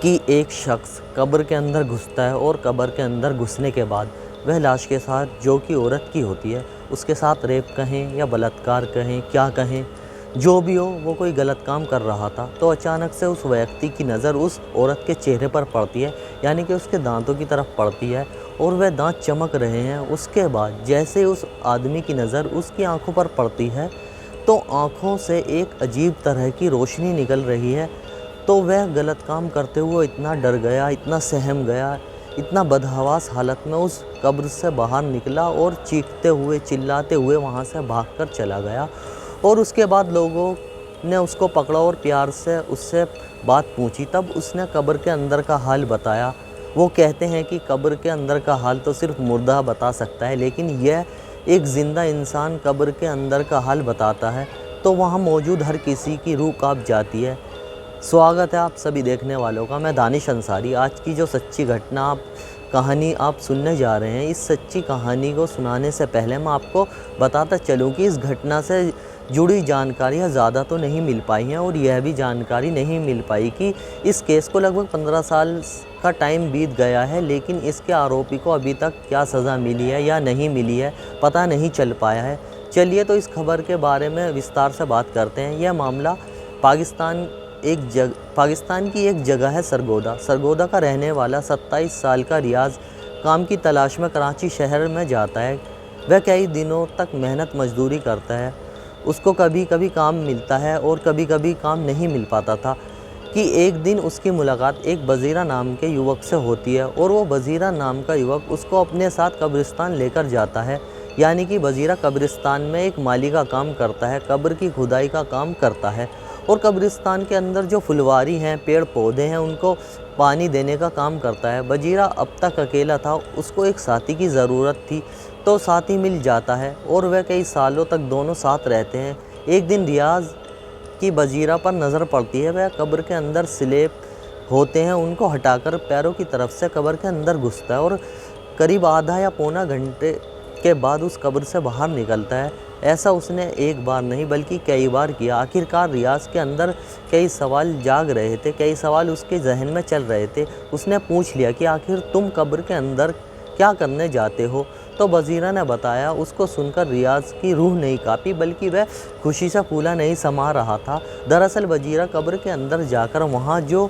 कि एक शख्स कब्र के अंदर घुसता है और कब्र के अंदर घुसने के बाद वह लाश के साथ, जो कि औरत की होती है, उसके साथ रेप कहें या बलात्कार कहें, क्या कहें, जो भी हो, वो कोई गलत काम कर रहा था। तो अचानक से उस व्यक्ति की नज़र उस औरत के चेहरे पर पड़ती है, यानी कि उसके दांतों की तरफ पड़ती है और वह दांत चमक रहे हैं। उसके बाद जैसे उस आदमी की नज़र उसकी आंखों पर पड़ती है तो आंखों से एक अजीब तरह की रोशनी निकल रही है। तो वह गलत काम करते हुए इतना डर गया, इतना सहम गया, इतना बदहवास हालत में उस कब्र से बाहर निकला और चीखते हुए, चिल्लाते हुए वहाँ से भागकर चला गया। और उसके बाद लोगों ने उसको पकड़ा और प्यार से उससे बात पूछी। तब उसने कब्र के अंदर का हाल बताया। वो कहते हैं कि कब्र के अंदर का हाल तो सिर्फ मुर्दा बता सकता है, लेकिन यह एक ज़िंदा इंसान कब्र के अंदर का हाल बताता है तो वहाँ मौजूद हर किसी की रूह काँप जाती है। स्वागत है आप सभी देखने वालों का। मैं दानिश अंसारी। आज की जो सच्ची घटना कहानी आप सुनने जा रहे हैं, इस सच्ची कहानी को सुनाने से पहले मैं आपको बताता चलूं कि इस घटना से जुड़ी जानकारियां ज़्यादा तो नहीं मिल पाई हैं और यह भी जानकारी नहीं मिल पाई कि इस केस को लगभग 15 साल का टाइम बीत गया है, लेकिन इसके आरोपी को अभी तक क्या सज़ा मिली है या नहीं मिली है, पता नहीं चल पाया है। चलिए तो इस खबर के बारे में विस्तार से बात करते हैं। यह मामला पाकिस्तान की एक जगह है सरगोदा का रहने वाला 27 साल का रियाज काम की तलाश में कराची शहर में जाता है। वह कई दिनों तक मेहनत मजदूरी करता है। उसको कभी कभी काम मिलता है और कभी कभी काम नहीं मिल पाता था कि एक दिन उसकी मुलाकात एक बजीरा नाम के युवक से होती है और वो बजीरा नाम का युवक उसको अपने साथ कब्रिस्तान लेकर जाता है। यानी कि बजीरा कब्रिस्तान में एक माली का काम करता है, कब्र की खुदाई का काम करता है और कब्रिस्तान के अंदर जो फुलवारी हैं, पेड़ पौधे हैं, उनको पानी देने का काम करता है। बजीरा अब तक अकेला था, उसको एक साथी की ज़रूरत थी, तो साथी मिल जाता है और वह कई सालों तक दोनों साथ रहते हैं। एक दिन रियाज की बजीरा पर नज़र पड़ती है। वह कब्र के अंदर स्लेब होते हैं, उनको हटाकर पैरों की तरफ से कब्र के अंदर घुसता है और करीब आधा या पौना घंटे के बाद उस कब्र से बाहर निकलता है। ऐसा उसने एक बार नहीं बल्कि कई बार किया। आखिरकार रियाज के अंदर कई सवाल जाग रहे थे, कई सवाल उसके जहन में चल रहे थे। उसने पूछ लिया कि आखिर तुम कब्र के अंदर क्या करने जाते हो? तो बजीरा ने बताया। उसको सुनकर रियाज की रूह नहीं कांपी, बल्कि वह खुशी से फूला नहीं समा रहा था। दरअसल बजीरा कब्र के अंदर जाकर वहाँ जो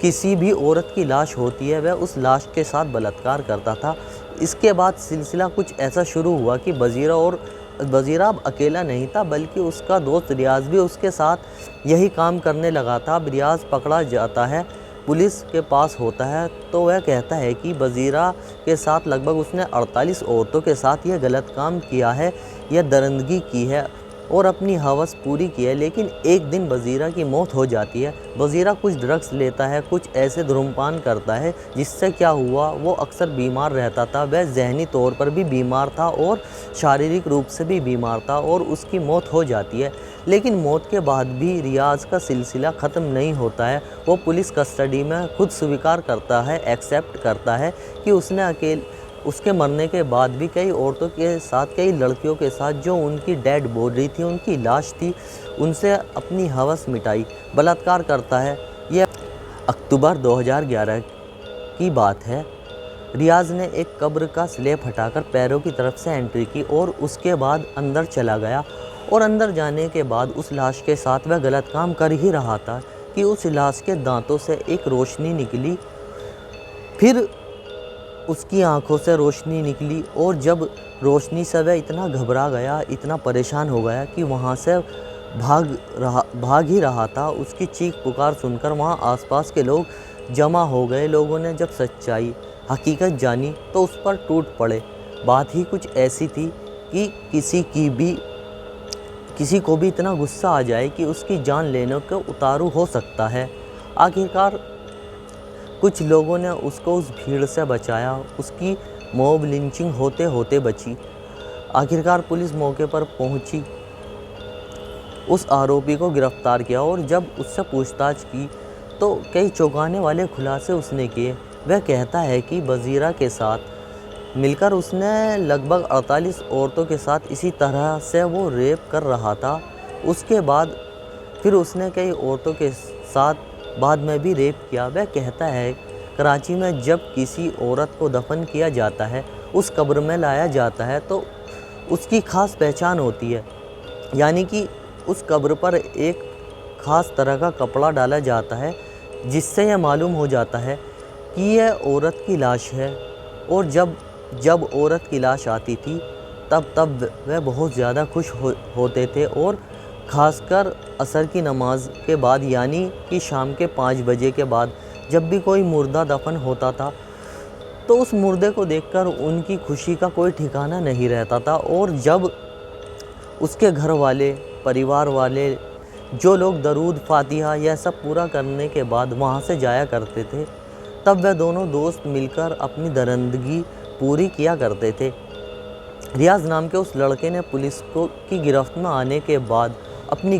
किसी भी औरत की लाश होती है, वह उस लाश के साथ बलात्कार करता था। इसके बाद सिलसिला कुछ ऐसा शुरू हुआ कि बजीरा अब अकेला नहीं था, बल्कि उसका दोस्त रियाज भी उसके साथ यही काम करने लगा था। अब रियाज पकड़ा जाता है, पुलिस के पास होता है, तो वह कहता है कि बजीरा के साथ लगभग उसने 48 औरतों के साथ यह गलत काम किया है, यह दरिंदगी की है और अपनी हवस पूरी की है। लेकिन एक दिन बजीरा की मौत हो जाती है। बजीरा कुछ ड्रग्स लेता है, कुछ ऐसे धूम्रपान करता है, जिससे क्या हुआ, वो अक्सर बीमार रहता था। वह जहनी तौर पर भी बीमार था और शारीरिक रूप से भी बीमार था और उसकी मौत हो जाती है। लेकिन मौत के बाद भी रियाज का सिलसिला ख़त्म नहीं होता है। वो पुलिस कस्टडी में खुद स्वीकार करता है, एक्सेप्ट करता है कि उसके मरने के बाद भी कई औरतों के साथ, कई लड़कियों के साथ जो उनकी डेड बॉडी थी, उनकी लाश थी, उनसे अपनी हवस मिटाई, बलात्कार करता है। यह अक्टूबर 2011 की बात है। रियाज ने एक कब्र का स्लेब हटाकर पैरों की तरफ से एंट्री की और उसके बाद अंदर चला गया और अंदर जाने के बाद उस लाश के साथ वह गलत काम कर ही रहा था कि उस लाश के दांतों से एक रोशनी निकली। फिर उसकी आंखों से रोशनी निकली और जब रोशनी से वह इतना घबरा गया, इतना परेशान हो गया कि वहाँ से भाग ही रहा था। उसकी चीख पुकार सुनकर वहाँ आसपास के लोग जमा हो गए। लोगों ने जब सच्चाई, हकीकत जानी तो उस पर टूट पड़े। बात ही कुछ ऐसी थी कि किसी को भी इतना गुस्सा आ जाए कि उसकी जान लेने को उतारू हो सकता है। आखिरकार कुछ लोगों ने उसको उस भीड़ से बचाया। उसकी मॉब लिंचिंग होते होते बची। आखिरकार पुलिस मौके पर पहुंची, उस आरोपी को गिरफ्तार किया और जब उससे पूछताछ की तो कई चौंकाने वाले खुलासे उसने किए। वह कहता है कि बजीरा के साथ मिलकर उसने लगभग 48 औरतों के साथ इसी तरह से वो रेप कर रहा था। उसके बाद फिर उसने कई औरतों के साथ बाद में भी रेप किया। वह कहता है कराची में जब किसी औरत को दफन किया जाता है, उस कब्र में लाया जाता है तो उसकी ख़ास पहचान होती है, यानी कि उस कब्र पर एक ख़ास तरह का कपड़ा डाला जाता है जिससे यह मालूम हो जाता है कि यह औरत की लाश है। और जब औरत की लाश आती थी तब वह बहुत ज़्यादा खुश होते थे, और ख़ासकर असर की नमाज के बाद, यानी कि शाम के 5 बजे के बाद जब भी कोई मुर्दा दफन होता था तो उस मुर्दे को देखकर उनकी खुशी का कोई ठिकाना नहीं रहता था। और जब उसके घर वाले, परिवार वाले, जो लोग दरूद फातिहा यह सब पूरा करने के बाद वहाँ से जाया करते थे, तब वह दोनों दोस्त मिलकर अपनी दरिंदगी पूरी किया करते थे। रियाज नाम के उस लड़के ने पुलिस की गिरफ्त में आने के बाद अपनी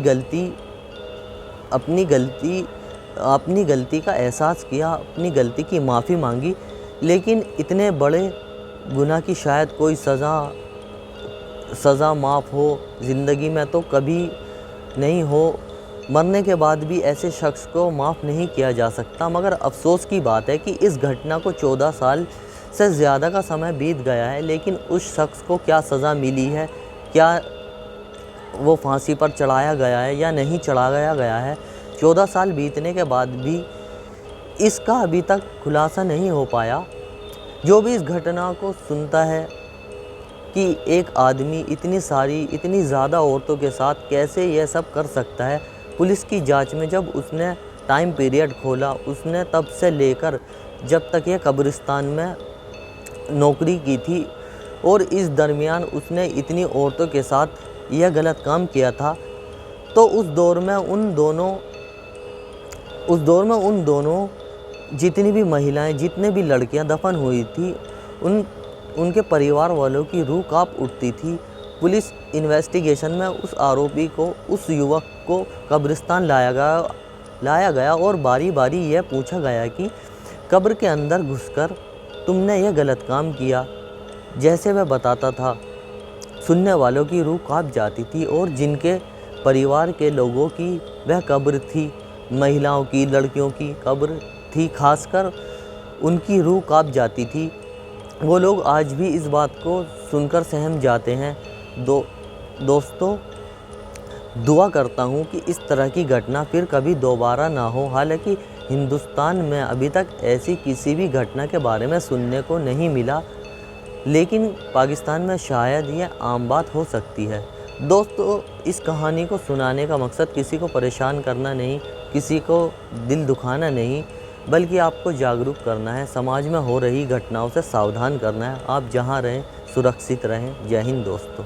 गलती का एहसास किया, अपनी गलती की माफ़ी मांगी, लेकिन इतने बड़े गुनाह की शायद कोई सज़ा माफ़ हो ज़िंदगी में तो कभी नहीं हो। मरने के बाद भी ऐसे शख्स को माफ़ नहीं किया जा सकता। मगर अफसोस की बात है कि इस घटना को 14 साल से ज़्यादा का समय बीत गया है, लेकिन उस शख्स को क्या सज़ा मिली है, क्या वो फांसी पर चढ़ाया गया है या नहीं चढ़ाया गया है, 14 साल बीतने के बाद भी इसका अभी तक खुलासा नहीं हो पाया। जो भी इस घटना को सुनता है कि एक आदमी इतनी ज़्यादा औरतों के साथ कैसे यह सब कर सकता है, पुलिस की जांच में जब उसने टाइम पीरियड खोला, उसने तब से लेकर जब तक यह कब्रिस्तान में नौकरी की थी और इस दरमियान उसने इतनी औरतों के साथ यह गलत काम किया था, तो उस दौर में उन दोनों जितनी भी महिलाएं, जितने भी लड़कियां दफन हुई थी, उनके परिवार वालों की रूह कांप उठती थी। पुलिस इन्वेस्टिगेशन में उस आरोपी को, उस युवक को कब्रिस्तान लाया गया और बारी बारी यह पूछा गया कि कब्र के अंदर घुसकर तुमने यह गलत काम किया। जैसे वह बताता था, सुनने वालों की रूह कांप जाती थी और जिनके परिवार के लोगों की वह कब्र थी, महिलाओं की, लड़कियों की कब्र थी, खासकर उनकी रूह कांप जाती थी। वो लोग आज भी इस बात को सुनकर सहम जाते हैं। दोस्तों, दुआ करता हूँ कि इस तरह की घटना फिर कभी दोबारा ना हो। हालांकि हिंदुस्तान में अभी तक ऐसी किसी भी घटना के बारे में सुनने को नहीं मिला, लेकिन पाकिस्तान में शायद यह आम बात हो सकती है। दोस्तों, इस कहानी को सुनाने का मकसद किसी को परेशान करना नहीं, किसी को दिल दुखाना नहीं, बल्कि आपको जागरूक करना है, समाज में हो रही घटनाओं से सावधान करना है। आप जहां रहें सुरक्षित रहें। जय हिंद दोस्तों।